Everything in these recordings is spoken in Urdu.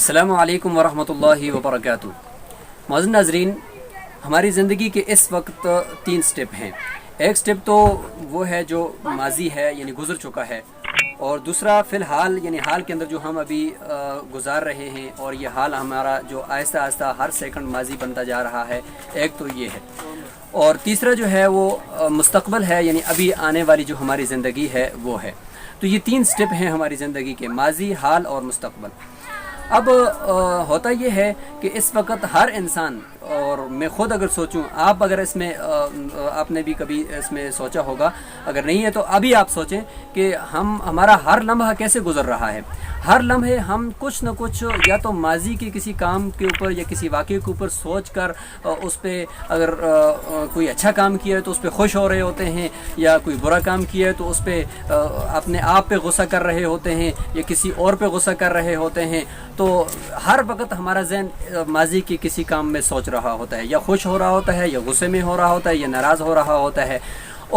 السلام علیکم ورحمۃ اللہ وبرکاتہ۔ معزز ناظرین، ہماری زندگی کے اس وقت 3 سٹیپ ہیں۔ ایک سٹیپ تو وہ ہے جو ماضی ہے، یعنی گزر چکا ہے، اور دوسرا فی الحال یعنی حال کے اندر جو ہم ابھی گزار رہے ہیں، اور یہ حال ہمارا جو آہستہ آہستہ ہر سیکنڈ ماضی بنتا جا رہا ہے، ایک تو یہ ہے۔ اور تیسرا جو ہے وہ مستقبل ہے، یعنی ابھی آنے والی جو ہماری زندگی ہے وہ ہے۔ تو یہ 3 سٹیپ ہیں ہماری زندگی کے، ماضی، حال اور مستقبل۔ اب ہوتا یہ ہے کہ اس وقت ہر انسان، اور میں خود اگر سوچوں، آپ اگر اس میں آپ نے بھی کبھی اس میں سوچا ہوگا، اگر نہیں ہے تو ابھی آپ سوچیں کہ ہمارا ہر لمحہ کیسے گزر رہا ہے۔ ہر لمحے ہم کچھ نہ کچھ یا تو ماضی کے کسی کام کے اوپر یا کسی واقعے کے اوپر سوچ کر اس پہ، اگر کوئی اچھا کام کیا ہے تو اس پہ خوش ہو رہے ہوتے ہیں، یا کوئی برا کام کیا ہے تو اس پہ اپنے آپ پہ غصہ کر رہے ہوتے ہیں، یا کسی اور پہ غصہ کر رہے ہوتے ہیں۔ تو ہر وقت ہمارا ذہن ماضی کے کسی کام میں سوچ رہا ہوتا ہے، یا خوش ہو رہا ہوتا ہے، یا غصے میں ہو رہا ہوتا ہے، یا ناراض ہو رہا ہوتا ہے۔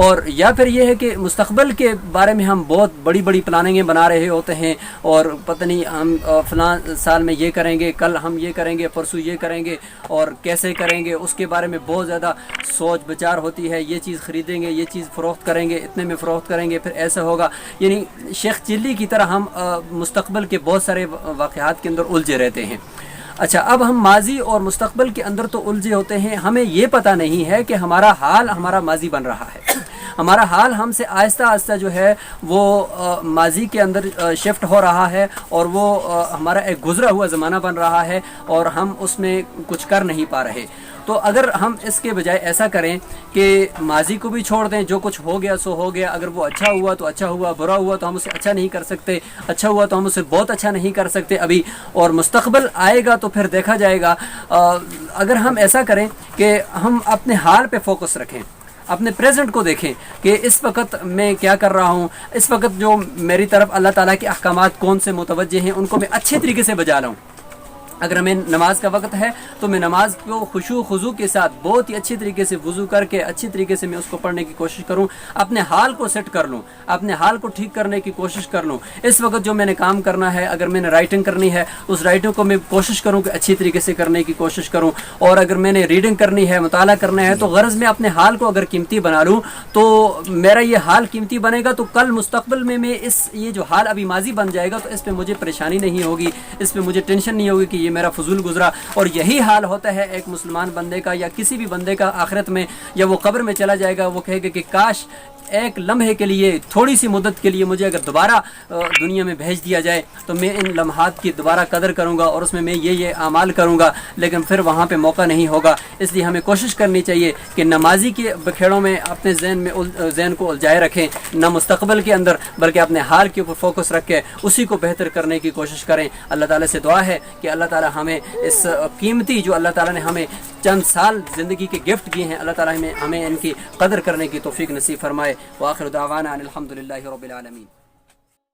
اور یا پھر یہ ہے کہ مستقبل کے بارے میں ہم بہت بڑی بڑی پلاننگیں بنا رہے ہوتے ہیں، اور پتہ نہیں ہم فلاں سال میں یہ کریں گے، کل ہم یہ کریں گے، پرسوں یہ کریں گے، اور کیسے کریں گے اس کے بارے میں بہت زیادہ سوچ بچار ہوتی ہے۔ یہ چیز خریدیں گے، یہ چیز فروخت کریں گے، اتنے میں فروخت کریں گے، پھر ایسا ہوگا۔ یعنی شیخ چلی کی طرح ہم مستقبل کے بہت سارے واقعات کے اندر الجھے رہتے ہیں۔ اچھا، اب ہم ماضی اور مستقبل کے اندر تو الجھے ہوتے ہیں، ہمیں یہ پتہ نہیں ہے کہ ہمارا حال ہمارا ماضی بن رہا ہے۔ ہمارا حال ہم سے آہستہ آہستہ جو ہے وہ ماضی کے اندر شفٹ ہو رہا ہے، اور وہ ہمارا ایک گزرا ہوا زمانہ بن رہا ہے، اور ہم اس میں کچھ کر نہیں پا رہے۔ تو اگر ہم اس کے بجائے ایسا کریں کہ ماضی کو بھی چھوڑ دیں، جو کچھ ہو گیا سو ہو گیا، اگر وہ اچھا ہوا تو اچھا ہوا، برا ہوا تو ہم اسے اچھا نہیں کر سکتے، اچھا ہوا تو ہم اسے بہت اچھا نہیں کر سکتے ابھی، اور مستقبل آئے گا تو پھر دیکھا جائے گا۔ اگر ہم ایسا کریں کہ ہم اپنے حال پہ فوکس رکھیں، اپنے پریزنٹ کو دیکھیں کہ اس وقت میں کیا کر رہا ہوں، اس وقت جو میری طرف اللہ تعالیٰ کے احکامات کون سے متوجہ ہیں ان کو میں اچھے طریقے سے بجا لاؤں۔ اگر ہمیں نماز کا وقت ہے تو میں نماز کو خشوع خضوع کے ساتھ بہت ہی اچھی طریقے سے وضو کر کے اچھی طریقے سے میں اس کو پڑھنے کی کوشش کروں، اپنے حال کو سیٹ کر لوں، اپنے حال کو ٹھیک کرنے کی کوشش کر لوں۔ اس وقت جو میں نے کام کرنا ہے، اگر میں نے رائٹنگ کرنی ہے، اس رائٹنگ کو میں کوشش کروں کہ اچھی طریقے سے کرنے کی کوشش کروں، اور اگر میں نے ریڈنگ کرنی ہے، مطالعہ کرنا ہے، تو غرض میں اپنے حال کو اگر قیمتی بنا لوں تو میرا یہ حال قیمتی بنے گا، تو کل مستقبل میں یہ جو حال ابھی ماضی بن جائے گا تو اس پہ مجھے پریشانی نہیں ہوگی، اس پہ مجھے ٹینشن نہیں ہوگی کہ یہ میرا فضول گزرا۔ اور یہی حال ہوتا ہے ایک مسلمان بندے کا، یا کسی بھی بندے کا آخرت میں، یا وہ قبر میں چلا جائے گا، وہ کہے گا کہ کاش ایک لمحے کے لیے، تھوڑی سی مدت کے لیے مجھے اگر دوبارہ دنیا میں بھیج دیا جائے تو میں ان لمحات کی دوبارہ قدر کروں گا، اور اس میں یہ اعمال کروں گا، لیکن پھر وہاں پہ موقع نہیں ہوگا۔ اس لیے ہمیں کوشش کرنی چاہیے کہ نمازی کے بکھیڑوں میں اپنے ذہن کو الجھائے رکھیں، نہ مستقبل کے اندر بلکہ اپنے حال کے اوپر فوکس رکھ کے اسی کو بہتر کرنے کی کوشش کریں۔ اللہ تعالیٰ سے دعا ہے کہ اللہ تعالیٰ ہمیں اس قیمتی، جو اللہ تعالیٰ نے ہمیں چند سال زندگی کے گفٹ دیے ہیں، اللہ تعالیٰ ہمیں ان کی قدر کرنے کی توفیق نصیب فرمائے۔ وآخر دعوانا ان الحمد للہ رب العالمین۔